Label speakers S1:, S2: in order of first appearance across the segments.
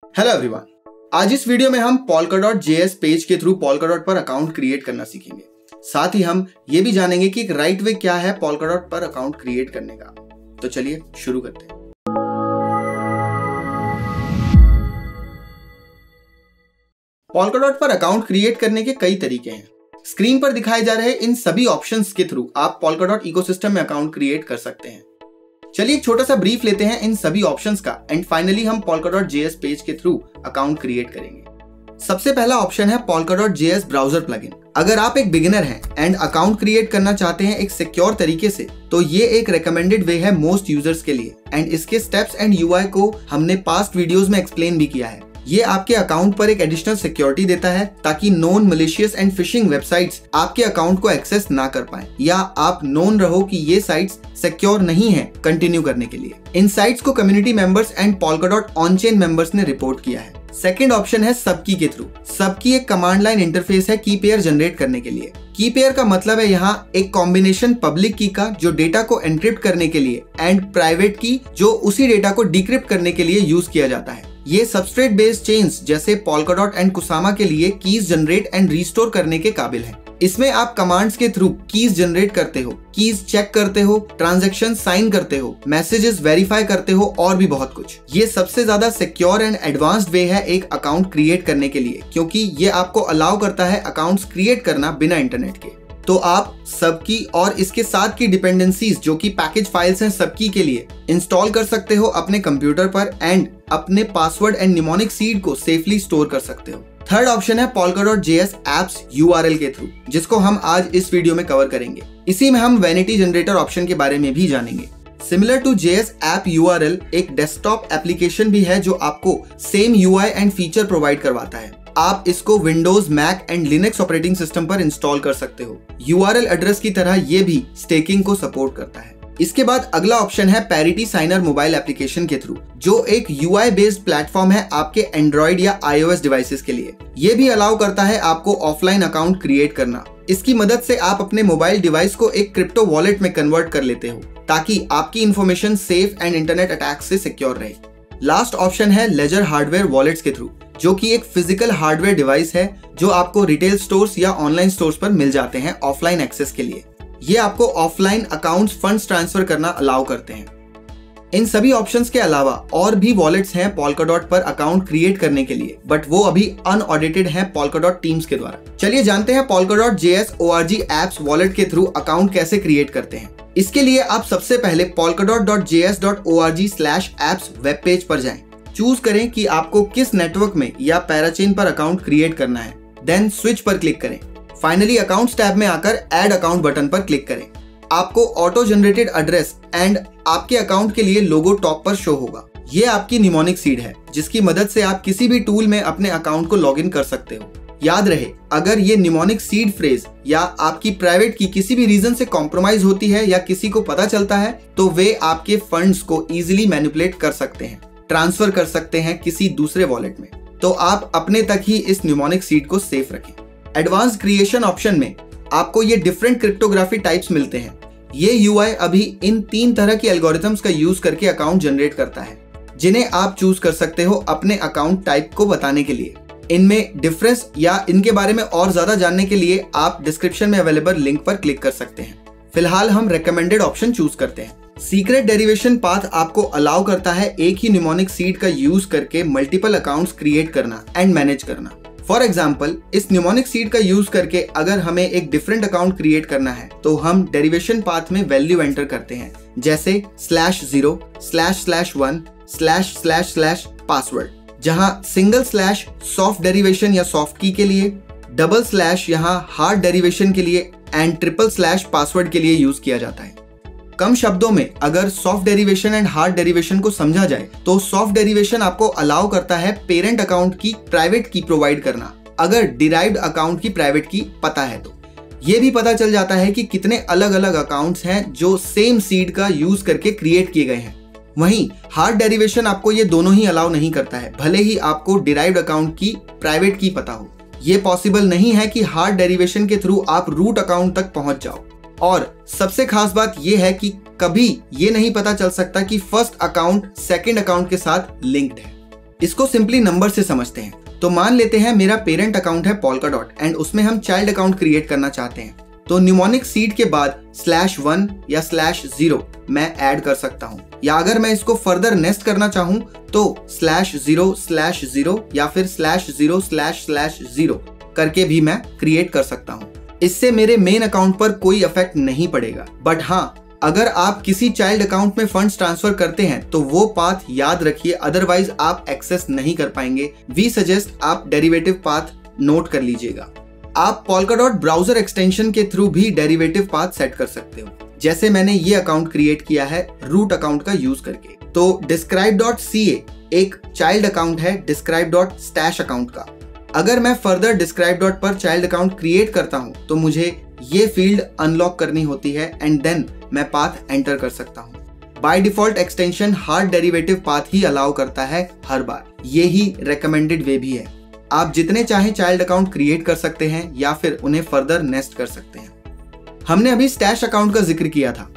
S1: Hello everyone, आज इस video में हम polka.js पेज के थ्रू polkadot पर अकाउंट क्रिएट करना सीखेंगे। साथ ही हम ये भी जानेंगे कि एक राइट वे क्या है polkadot पर अकाउंट क्रिएट करने का। तो चलिए शुरू करते हैं। polkadot पर अकाउंट क्रिएट करने के कई तरीके हैं। स्क्रीन पर दिखाए जा रहे इन सभी ऑप्शंस के थ्रू आप polkadot इकोसिस्टम में अकाउंट क्रिएट कर सकते हैं। चलिए एक छोटा सा ब्रीफ लेते हैं इन सभी ऑप्शंस का एंड फाइनली हम polkadot.js पेज के थ्रू अकाउंट क्रिएट करेंगे। सबसे पहला ऑप्शन है polkadot.js ब्राउजर प्लगइन। अगर आप एक बिगिनर हैं एंड अकाउंट क्रिएट करना चाहते हैं एक सिक्योर तरीके से, तो ये एक रिकमेंडेड वे है मोस्ट यूजर्स के लिए एंड इसके स्टेप्स एंड यूआई को हमने पास्ट वीडियोस में एक्सप्लेन भी किया है। ये आपके अकाउंट पर एक एडिशनल सिक्योरिटी देता है ताकि known malicious and fishing websites आपके अकाउंट को एक्सेस ना कर पाएं या आप नोन रहो कि ये साइट्स सिक्योर नहीं है कंटिन्यू करने के लिए। इन साइट्स को community members and polkadot on chain members ने रिपोर्ट किया है। सेकेंड ऑप्शन है सबकी के थ्रू। सबकी एक कमांड लाइन इंटरफेस है की पेयर जनरेट करने के लिए। की पेयर का मतलब है यहाँ एक कॉम्बिनेशन पब्लिक की का जो डेटा को एनक्रिप्ट करने के लिए एंड प्राइवेट की जो उसी डेटा को डिक्रिप्ट करने के लिए यूज किया जाता है। ये सबस्ट्रेट बेस्ड चेन्स जैसे polkadot एंड कुसामा के लिए कीज जनरेट एंड रिस्टोर करने के काबिल है। इसमें आप कमांड्स के थ्रू कीज जनरेट करते हो, कीज चेक करते हो, ट्रांजैक्शन साइन करते हो, मैसेजेस वेरीफाई करते हो और भी बहुत कुछ। ये सबसे ज्यादा सिक्योर एंड एडवांस्ड वे है एक अकाउंट क्रिएट करने के लिए, क्योंकि ये आपको अलाउ करता है अकाउंट्स क्रिएट करना बिना इंटरनेट के। तो आप सबकी और इसके साथ की डिपेंडेंसीज जो कि पैकेज फाइल्स हैं सबकी के लिए इंस्टॉल कर सकते हो अपने कंप्यूटर पर एंड अपने पासवर्ड एंड निमोनिक सीड को सेफली स्टोर कर सकते हो। थर्ड ऑप्शन है polkadot.js एप्स URL के थ्रू, जिसको हम आज इस वीडियो में कवर करेंगे। इसी में हम वैनिटी जनरेटर ऑप्शन के बारे में भी जानेंगे। Similar to JS app URL एक डेस्कटॉप एप्लीकेशन भी है जो आपको same UI and feature provide करवाता है। आप इसको Windows, Mac and Linux operating system पर इंस्टॉल कर सकते हो। URL एड्रेस की तरह ये भी स्टेकिंग को सपोर्ट करता है। इसके बाद अगला ऑप्शन है पैरिटी साइनर मोबाइल एप्लीकेशन के थ्रू, जो एक UI बेस्ड प्लेटफॉर्म है आपके एंड्रॉइड या iOS डिवाइसेस के लिए। ये भी अलाउ करता है आपको ऑफलाइन अकाउंट क्रिएट करना। इसकी मदद से आप अपने मोबाइल डिवाइस को एक क्रिप्टो वॉलेट में कन्वर्ट कर लेते हो ताकि आपकी information safe and internet attack से सिक्योर रहे। लास्ट ऑप्शन है लेजर हार्डवेयर वॉलेट्स के थ्रू, जो कि एक फिजिकल हार्डवेयर डिवाइस है जो आपको रिटेल स्टोर्स या ऑनलाइन स्टोर्स पर मिल जाते हैं ऑफलाइन एक्सेस के लिए। ये आपको ऑफलाइन अकाउंट्स फंड्स ट्रांसफर करना अलाउ करते हैं। इन सभी ऑप्शंस के अलावा और भी वॉलेट्स हैं polkadot पर अकाउंट क्रिएट करने के लिए, बट वो अभी अनऑडिटेड हैं polkadot टीम्स के द्वारा। चलिए जानते हैं polkadot.js org एप्स वॉलेट के थ्रू अकाउंट कैसे क्रिएट करते हैं। इसके लिए आप सबसे पहले polkadot.js.org/apps वेब पेज पर जाएं। चूज करें कि आपको किस नेटवर्क में या पैराचेन पर अकाउंट क्रिएट करना है, देन स्विच पर क्लिक करें। फाइनली अकाउंट्स टैब में आकर ऐड अकाउंट बटन पर क्लिक करें। आपको ऑटो जनरेटेड एड्रेस एंड आपके अकाउंट के लिए लोगो टॉप पर शो होगा। ये आपकी निमोनिक सीड है जिसकी मदद से आप किसी भी टूल में अपने अकाउंट को लॉगिन कर सकते हो। याद रहे, अगर ये निमोनिक सीड फ्रेज या आपकी प्राइवेट की किसी भी रीजन से कॉम्प्रोमाइज होती है या किसी को पता चलता है, तो वे आपके फंड्स को इजीली मैनिपुलेट कर सकते हैं, ट्रांसफर कर सकते हैं किसी दूसरे वॉलेट में। तो आप अपने तक ही इस निमोनिक सीड को सेफ रखें। एडवांस क्रिएशन ऑप्शन में आपको ये डिफरेंट क्रिप्टोग्राफी टाइप्स मिलते हैं। ये UI अभी इन 3 तरह की एल्गोरिथम्स का यूज करके अकाउंट जनरेट करता है, जिन्हें आप चूज कर सकते हो अपने अकाउंट टाइप को बताने के लिए। इनमें डिफरेंस या इनके बारे में और ज्यादा जानने के लिए आप डिस्क्रिप्शन में अवेलेबल लिंक पर क्लिक कर सकते हैं। फिलहाल हम रिकमेंडेड ऑप्शन चूज करते हैं। सीक्रेट डेरिवेशन पाथ आपको अलाउ करता है एक ही निमोनिक सीड का यूज करके मल्टीपल अकाउंट्स क्रिएट करना एंड मैनेज करना। फॉर एग्जाम्पल, इस निमोनिक सीड का यूज करके अगर हमें एक डिफरेंट अकाउंट क्रिएट करना है तो हम डेरिवेशन पाथ में वैल्यू एंटर करते हैं, जैसे /0/1// पासवर्ड, जहां सिंगल स्लैश सॉफ्ट डेरिवेशन या सॉफ्ट की के लिए, डबल स्लैश यहां हार्ड डेरिवेशन के लिए एंड ट्रिपल स्लैश पासवर्ड के लिए यूज किया जाता है। कम शब्दों में अगर soft derivation and hard derivation को समझा जाए तो सॉफ्ट डेरिवेशन आपको अलाउ करता है पेरेंट अकाउंट की प्राइवेट की प्रोवाइड करना, अगर डिराइव्ड अकाउंट की प्राइवेट की पता है तो। ये भी पता चल जाता है कि कितने अलग अलग अकाउंट्स हैं जो सेम सीड का यूज करके क्रिएट किए गए हैं। वहीं हार्ड डेरिवेशन आपको ये दोनों ही अलाउ नहीं करता है, भले ही आपको डिराइव्ड अकाउंट की प्राइवेट की पता हो। ये पॉसिबल नहीं है कि हार्ड डेरिवेशन के थ्रू आप रूट अकाउंट तक पहुंच जाओ। और सबसे खास बात यह है कि कभी ये नहीं पता चल सकता कि फर्स्ट अकाउंट सेकंड अकाउंट के साथ लिंक्ड है। इसको सिंपली नंबर से समझते हैं। तो मान लेते हैं मेरा पेरेंट अकाउंट है Polkadot एंड उसमें हम चाइल्ड अकाउंट क्रिएट करना चाहते हैं। तो न्यूमोनिक सीड के बाद /1 या /0 मैं ऐड कर सकता हूँ, या अगर मैं इसको फर्दर नेस्ट करना चाहूँ तो /0/0 या फिर /0/0 करके भी मैं क्रिएट कर सकता हूँ। इससे मेरे मेन अकाउंट पर कोई इफेक्ट नहीं पड़ेगा। बट हाँ, अगर आप किसी चाइल्ड अकाउंट में फंड्स ट्रांसफर करते हैं तो वो पाथ याद रखिए, अदरवाइज आप एक्सेस नहीं कर पाएंगे। वी सजेस्ट आप डेरिवेटिव पाथ नोट कर लीजिएगा। आप Polkadot ब्राउजर एक्सटेंशन के थ्रू भी डेरिवेटिव पाथ सेट कर सकते हो, जैसे मैंने ये अकाउंट क्रिएट किया है रूट अकाउंट का यूज करके। तो describe.ca एक चाइल्ड अकाउंट है describe.stash अकाउंट का। अगर मैं फर्दर describe. पर चाइल्ड अकाउंट क्रिएट करता हूं तो मुझे ये फील्ड अनलॉक करनी होती है एंड देन मैं पाथ एंटर कर सकता हूं। By default extension hard derivative path he allow करता है हर बार। ये ही रेकमेंडेड वे भी है। आप जितने चाहें चाइल्ड अकाउंट क्रिएट कर सकते हैं या फिर उन्हें फर्दर नेस्ट कर सकते हैं। हमने अभी स्टैश अकाउंट का जिक्र किया था,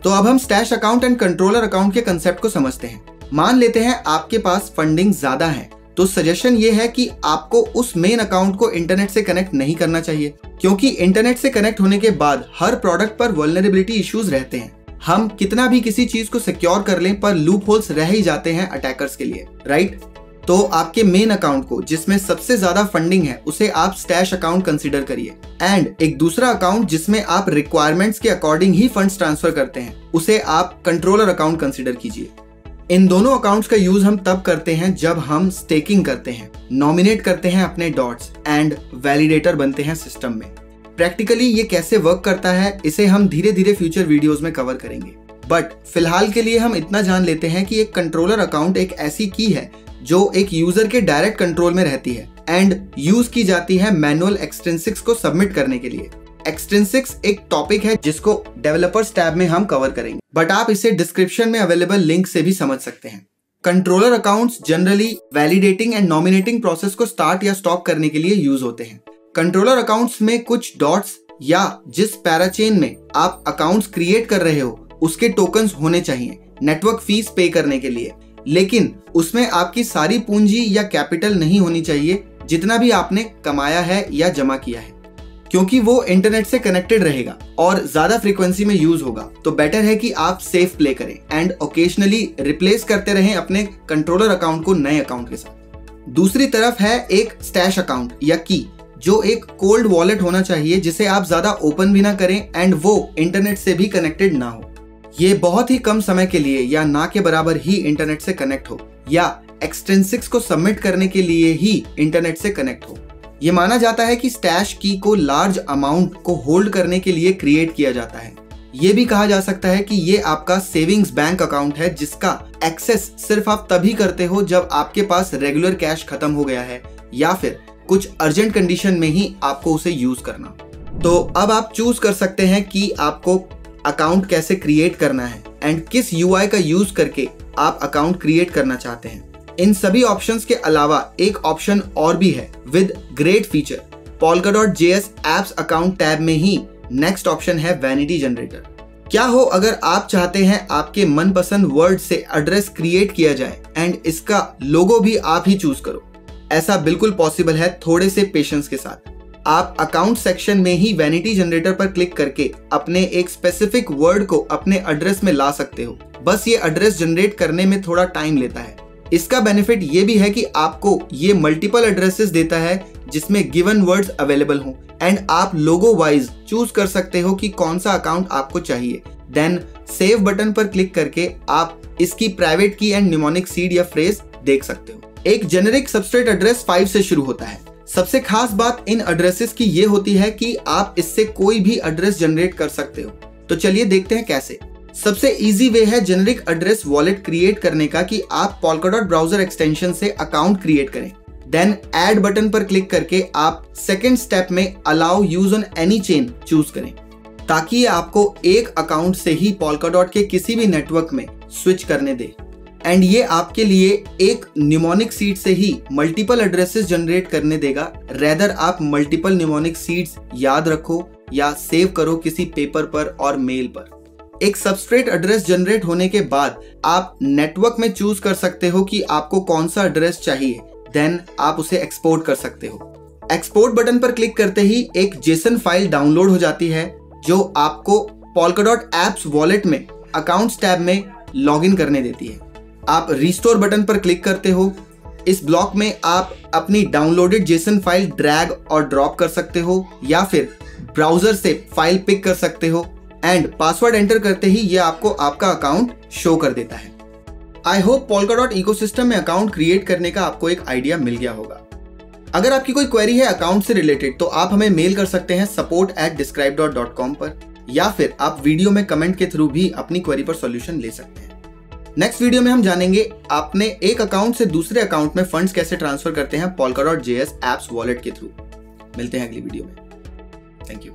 S1: तो अब हम stash account and controller account के कंसेप्ट को समझते हैं। मान लेते हैं आपके पास फंडिंग ज्यादा है, तो सजेशन ये है कि आपको उस मेन अकाउंट को इंटरनेट से कनेक्ट नहीं करना चाहिए, क्योंकि इंटरनेट से कनेक्ट होने के बाद हर प्रोडक्ट पर वल्नरेबिलिटी इश्यूज रहते हैं। हम कितना भी किसी चीज को सिक्योर कर लें पर लूप होल्स रह ही जाते हैं अटैकर्स के लिए, राइट? तो आपके मेन अकाउंट को जिसमें सबसे ज्यादा फंडिंग है उसे आप स्टैश अकाउंट कंसीडर करिए, एंड एक दूसरा अकाउंट जिसमें आप रिक्वायरमेंट्स के अकॉर्डिंग ही फंड्स ट्रांसफर करते हैं उसे आप कंट्रोलर अकाउंट कंसीडर कीजिए। इन दोनों अकाउंट्स का यूज हम तब करते हैं जब हम स्टेकिंग करते हैं, नॉमिनेट करते हैं अपने डॉट्स एंड वैलिडेटर बनते हैं सिस्टम में। प्रैक्टिकली ये कैसे वर्क करता है इसे हम धीरे धीरे फ्यूचर वीडियोस में कवर करेंगे, बट फिलहाल के लिए हम इतना जान लेते हैं कि एक कंट्रोलर अकाउंट एक ऐसी की है जो एक यूजर के डायरेक्ट कंट्रोल में रहती है एंड यूज की जाती है मैनुअल एक्सट्रिंसिक्स को सबमिट करने के लिए। एक्सट्रिंसिक्स एक टॉपिक है जिसको डेवलपर्स टैब में हम कवर करेंगे, बट आप इसे डिस्क्रिप्शन में अवेलेबल लिंक से भी समझ सकते हैं। Controller accounts generally validating and nominating process को स्टार्ट या स्टॉप करने के लिए यूज होते हैं। कंट्रोलर अकाउंट्स में कुछ डॉट्स या जिस पैराचेन में आप अकाउंट्स क्रिएट कर रहे हो उसके टोकन्स होने चाहिए नेटवर्क फीस पे करने के लिए, लेकिन उसमें आपकी सारी पूंजी या कैपिटल नहीं होनी चाहिए जितना भी आपने कमाया है या जमा किया है, क्योंकि वो इंटरनेट से कनेक्टेड रहेगा और ज्यादा फ्रीक्वेंसी में यूज होगा। तो बेटर है कि आप सेफ प्ले करें एंड ओकेजनली रिप्लेस करते रहें अपने कंट्रोलर अकाउंट को नए अकाउंट के साथ। दूसरी तरफ है एक स्टैश अकाउंट या की, जो एक कोल्ड वॉलेट होना चाहिए जिसे आप ज्यादा ओपन भी ना करें एंड वो इंटरनेट से भी कनेक्टेड ना हो। ये बहुत ही कम समय के लिए या ना के बराबर ही इंटरनेट से कनेक्ट हो या एक्सट्रिंसिक्स को सबमिट करने के लिए ही इंटरनेट से कनेक्ट हो। ये माना जाता है कि स्टैश की को लार्ज अमाउंट को होल्ड करने के लिए क्रिएट किया जाता है। ये भी कहा जा सकता है कि ये आपका सेविंग्स बैंक अकाउंट है जिसका एक्सेस सिर्फ आप तभी करते हो जब आपके पास रेगुलर कैश खत्म हो गया है या फिर कुछ अर्जेंट कंडीशन में ही आपको उसे यूज करना। तो अब आप चूज कर सकते हैं कि आपको अकाउंट कैसे क्रिएट करना है एंड किस यूआई का यूज करके आप अकाउंट क्रिएट करना चाहते हैं। इन सभी ऑप्शंस के अलावा एक ऑप्शन और भी है with great feature. Polkadot.js apps account tab में ही नेक्स्ट ऑप्शन है वैनिटी जनरेटर। क्या हो अगर आप चाहते हैं आपके मनपसंद वर्ड से एड्रेस क्रिएट किया जाए एंड इसका लोगो भी आप ही चूज करो। ऐसा बिल्कुल पॉसिबल है थोड़े से पेशेंस के साथ। आप अकाउंट सेक्शन में ही वैनिटी जनरेटर पर क्लिक करके अपने एक स्पेसिफिक वर्ड को अपने एड्रेस में ला सकते हो। बस ये एड्रेस जनरेट करने में थोड़ा टाइम लेता है। इसका बेनिफिट ये भी है कि आपको ये मल्टीपल एड्रेसेस देता है जिसमें गिवन वर्ड्स अवेलेबल हों एंड आप लोगो वाइज चूज कर सकते हो कि कौन सा अकाउंट आपको चाहिए। देन सेव बटन पर क्लिक करके आप इसकी प्राइवेट की एंड निमोनिक सीड या फ्रेज देख सकते हो। एक जेनेरिक सबस्ट्रेट एड्रेस 5 से शुरू होता है। सबसे खास बात इन एड्रेसेस की ये होती है कि आप इससे कोई भी एड्रेस जनरेट कर सकते हो। तो चलिए देखते हैं कैसे। सबसे इजी वे है जेनेरिक एड्रेस वॉलेट क्रिएट करने का कि आप Polkadot ब्राउजर एक्सटेंशन से अकाउंट क्रिएट करें। देन ऐड बटन पर क्लिक करके आप सेकंड स्टेप में allow use on any chain choose करें, ताकि आपको एक अकाउंट से ही Polkadot के किसी भी नेटवर्क में स्विच करने दे एंड ये आपके लिए एक निमोनिक सीड से ही मल्टीपल एड्रेसेस जनरेट करने देगा। रेदर आप मल्टीपल निमोनिक सीड्स याद रखो या सेव करो किसी पेपर पर और मेल पर। एक सबस्ट्रेट एड्रेस जनरेट होने के बाद आप नेटवर्क में चूज कर सकते हो कि आपको कौन सा एड्रेस चाहिए, देन आप उसे एक्सपोर्ट कर सकते हो। एक्सपोर्ट बटन पर क्लिक करते ही एक जेसन फाइल डाउनलोड हो जाती है जो आपको Polkadot एप्स वॉलेट में अकाउंट्स टैब में लॉगिन करने देती है। आप रिस्टोर बटन पर क्लिक करते हो। इस ब्लॉक में आप अपनी डाउनलोडेड जेसन फाइल ड्रैग और ड्रॉप कर सकते हो या फिर ब्राउजर से फाइल पिक कर सकते हो एंड पासवर्ड एंटर करते ही ये आपको आपका अकाउंट शो कर देता है। आई होप Polkadot इकोसिस्टम में अकाउंट क्रिएट करने का आपको एक आइडिया मिल गया होगा। अगर आपकी कोई क्वेरी है अकाउंट से रिलेटेड तो आप हमें मेल कर सकते हैं support@describedot.com पर, या फिर आप वीडियो में कमेंट के थ्रू भी अपनी क्वेरी पर सॉल्यूशन ले सकते हैं। नेक्स्ट वीडियो में हम जानेंगे आपने एक अकाउंट से दूसरे अकाउंट में फंड्स कैसे ट्रांसफर करते हैं Polkadot JS एप्स वॉलेट के थ्रू। मिलते हैं अगली वीडियो में। Thank you.